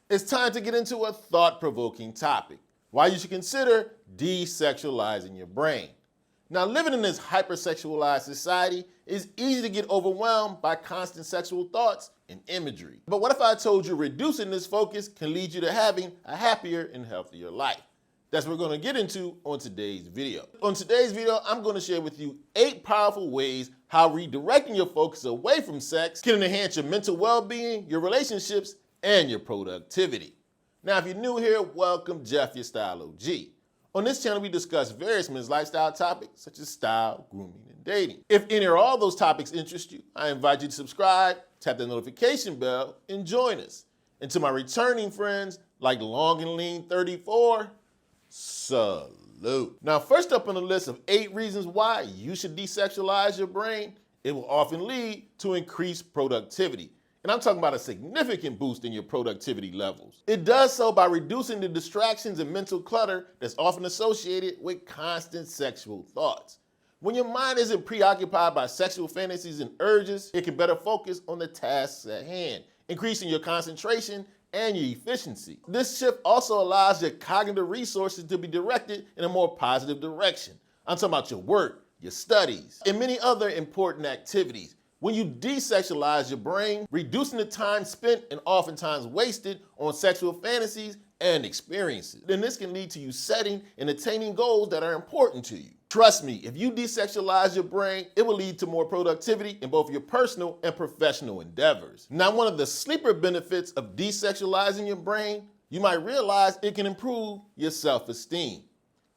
It's time to get into a thought-provoking topic: why you should consider desexualizing your brain. Now, living in this hypersexualized society is easy to get overwhelmed by constant sexual thoughts and imagery. But what if I told you reducing this focus can lead you to having a happier and healthier life? That's what we're going to get into on today's video. On today's video, I'm going to share with you 8 powerful ways how redirecting your focus away from sex can enhance your mental well-being, your relationships, and your productivity. Now, if you're new here, welcome. Jeff, your Style O.G. On this channel, we discuss various men's lifestyle topics such as style, grooming, and dating. If any or all those topics interest you, I invite you to subscribe, tap the notification bell, and join us. And to my returning friends like Long and Lean 34, salute. Now, first up on the list of 8 reasons why you should desexualize your brain, it will often lead to increased productivity. And I'm talking about a significant boost in your productivity levels. It does so by reducing the distractions and mental clutter that's often associated with constant sexual thoughts. When your mind isn't preoccupied by sexual fantasies and urges, it can better focus on the tasks at hand, increasing your concentration and your efficiency. This shift also allows your cognitive resources to be directed in a more positive direction. I'm talking about your work, your studies, and many other important activities. When you desexualize your brain, reducing the time spent and oftentimes wasted on sexual fantasies and experiences, then this can lead to you setting and attaining goals that are important to you. Trust me, if you desexualize your brain, it will lead to more productivity in both your personal and professional endeavors. Now, one of the sleeper benefits of desexualizing your brain, you might realize it can improve your self-esteem.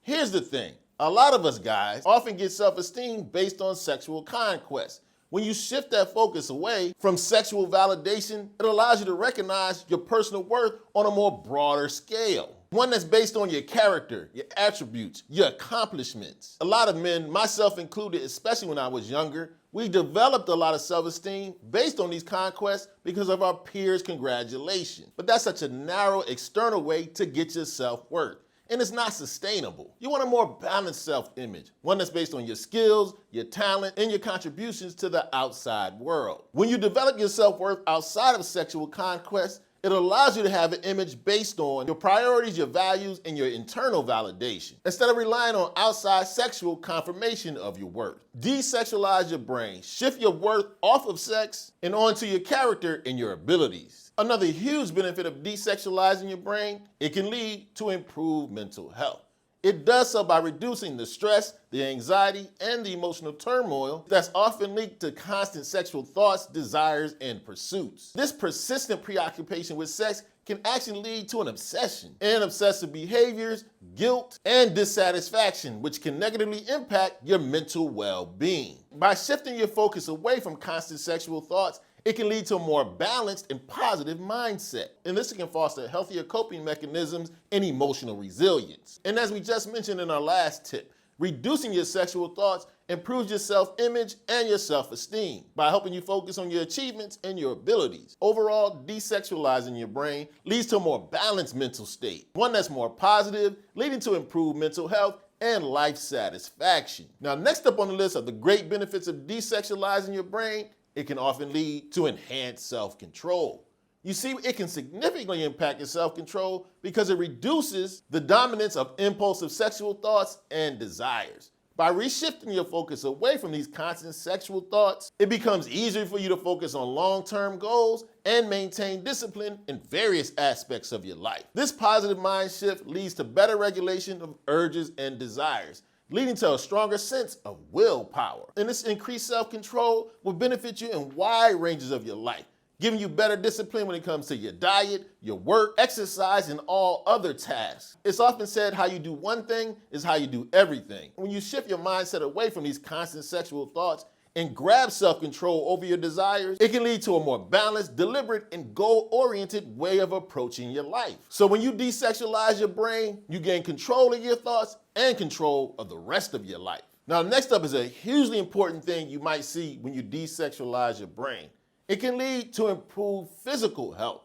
Here's the thing, a lot of us guys often get self-esteem based on sexual conquest. When you shift that focus away from sexual validation, it allows you to recognize your personal worth on a more broader scale. One that's based on your character, your attributes, your accomplishments. A lot of men, myself included, especially when I was younger, we developed a lot of self-esteem based on these conquests because of our peers' congratulations. But that's such a narrow external way to get your self-worth. And it's not sustainable. You want a more balanced self-image, one that's based on your skills, your talent, and your contributions to the outside world. When you develop your self-worth outside of sexual conquest, it allows you to have an image based on your priorities, your values, and your internal validation, instead of relying on outside sexual confirmation of your worth. Desexualize your brain. Shift your worth off of sex and onto your character and your abilities. Another huge benefit of desexualizing your brain, it can lead to improved mental health. It does so by reducing the stress, the anxiety, and the emotional turmoil that's often linked to constant sexual thoughts, desires, and pursuits. This persistent preoccupation with sex can actually lead to an obsession and obsessive behaviors, guilt, and dissatisfaction, which can negatively impact your mental well-being. By shifting your focus away from constant sexual thoughts, it can lead to a more balanced and positive mindset. And this can foster healthier coping mechanisms and emotional resilience. And as we just mentioned in our last tip, reducing your sexual thoughts improves your self-image and your self-esteem by helping you focus on your achievements and your abilities. Overall, desexualizing your brain leads to a more balanced mental state, one that's more positive, leading to improved mental health and life satisfaction. Now, next up on the list of the great benefits of desexualizing your brain, it can often lead to enhanced self-control. You see, it can significantly impact your self-control because it reduces the dominance of impulsive sexual thoughts and desires. By reshifting your focus away from these constant sexual thoughts, it becomes easier for you to focus on long-term goals and maintain discipline in various aspects of your life. This positive mind shift leads to better regulation of urges and desires, leading to a stronger sense of willpower. And this increased self-control will benefit you in wide ranges of your life, giving you better discipline when it comes to your diet, your work, exercise, and all other tasks. It's often said how you do one thing is how you do everything. When you shift your mindset away from these constant sexual thoughts and grab self-control over your desires, it can lead to a more balanced, deliberate, and goal-oriented way of approaching your life. So when you desexualize your brain, you gain control of your thoughts and control of the rest of your life. Now, next up is a hugely important thing you might see when you desexualize your brain. It can lead to improved physical health.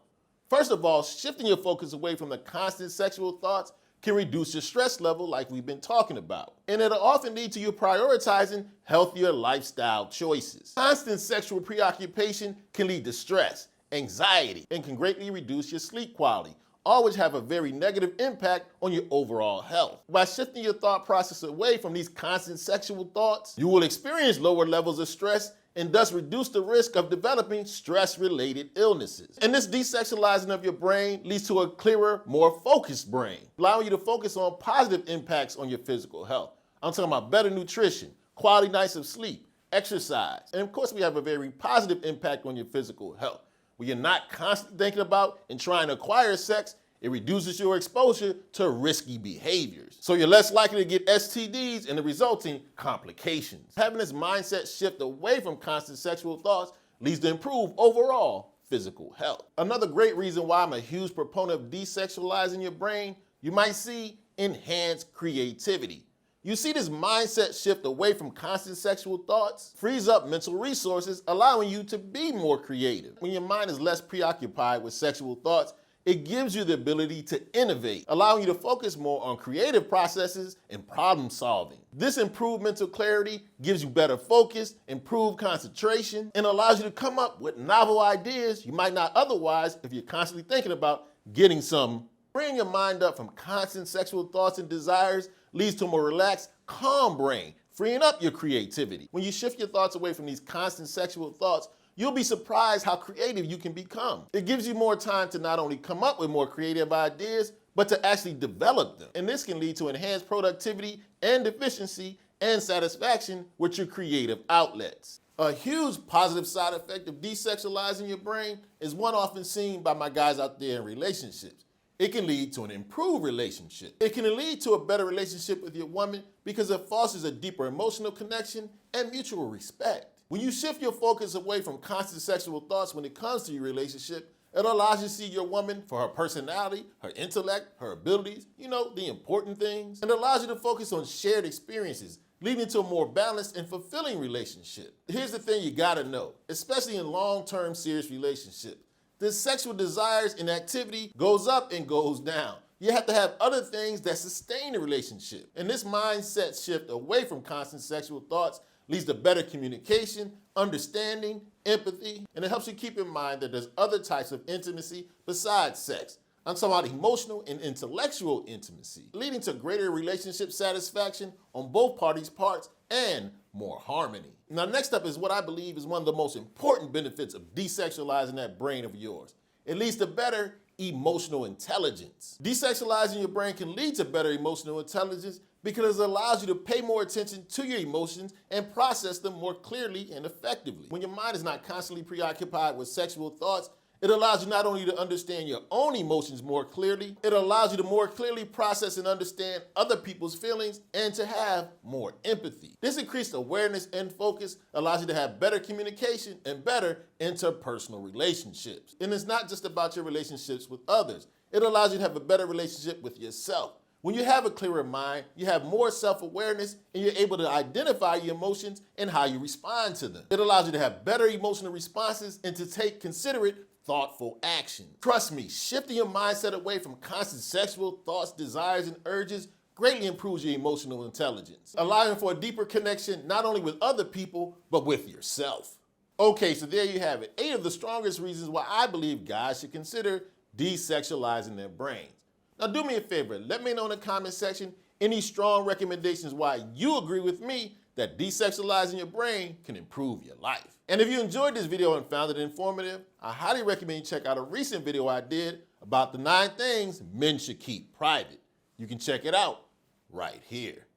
First of all, shifting your focus away from the constant sexual thoughts can reduce your stress level like we've been talking about. And it'll often lead to you prioritizing healthier lifestyle choices. Constant sexual preoccupation can lead to stress, anxiety, and can greatly reduce your sleep quality, all which have a very negative impact on your overall health. By shifting your thought process away from these constant sexual thoughts, you will experience lower levels of stress and thus reduce the risk of developing stress-related illnesses. And this desexualizing of your brain leads to a clearer, more focused brain, allowing you to focus on positive impacts on your physical health. I'm talking about better nutrition, quality nights of sleep, exercise, and of course we have a very positive impact on your physical health. When you're not constantly thinking about and trying to acquire sex, it reduces your exposure to risky behaviors. So you're less likely to get STDs and the resulting complications. Having this mindset shift away from constant sexual thoughts leads to improved overall physical health. Another great reason why I'm a huge proponent of desexualizing your brain, you might see enhanced creativity. You see, this mindset shift away from constant sexual thoughts frees up mental resources, allowing you to be more creative. When your mind is less preoccupied with sexual thoughts, it gives you the ability to innovate, allowing you to focus more on creative processes and problem solving. This improved mental clarity gives you better focus, improved concentration, and allows you to come up with novel ideas you might not otherwise if you're constantly thinking about getting some. Freeing your mind up from constant sexual thoughts and desires leads to a more relaxed, calm brain, freeing up your creativity. When you shift your thoughts away from these constant sexual thoughts, you'll be surprised how creative you can become. It gives you more time to not only come up with more creative ideas, but to actually develop them. And this can lead to enhanced productivity and efficiency and satisfaction with your creative outlets. A huge positive side effect of desexualizing your brain is one often seen by my guys out there in relationships. It can lead to an improved relationship. It can lead to a better relationship with your woman because it fosters a deeper emotional connection and mutual respect. When you shift your focus away from constant sexual thoughts when it comes to your relationship, it allows you to see your woman for her personality, her intellect, her abilities, the important things. And it allows you to focus on shared experiences, leading to a more balanced and fulfilling relationship. Here's the thing you gotta know, especially in long-term serious relationships. The sexual desires and activity goes up and goes down. You have to have other things that sustain the relationship. And this mindset shift away from constant sexual thoughts leads to better communication, understanding, empathy, and it helps you keep in mind that there's other types of intimacy besides sex. I'm talking about emotional and intellectual intimacy, leading to greater relationship satisfaction on both parties' parts and more harmony. Now, next up is what I believe is one of the most important benefits of desexualizing that brain of yours. It leads to better emotional intelligence. Desexualizing your brain can lead to better emotional intelligence because it allows you to pay more attention to your emotions and process them more clearly and effectively. When your mind is not constantly preoccupied with sexual thoughts, it allows you not only to understand your own emotions more clearly, it allows you to more clearly process and understand other people's feelings and to have more empathy. This increased awareness and focus allows you to have better communication and better interpersonal relationships. And it's not just about your relationships with others. It allows you to have a better relationship with yourself. When you have a clearer mind, you have more self-awareness and you're able to identify your emotions and how you respond to them. It allows you to have better emotional responses and to take considerate, thoughtful action. Trust me, shifting your mindset away from constant sexual thoughts, desires, and urges greatly improves your emotional intelligence, allowing for a deeper connection not only with other people, but with yourself. Okay, so there you have it. 8 of the strongest reasons why I believe guys should consider desexualizing their brains. Now do me a favor, let me know in the comment section any strong recommendations why you agree with me that desexualizing your brain can improve your life. And if you enjoyed this video and found it informative, I highly recommend you check out a recent video I did about the 9 things men should keep private. You can check it out right here.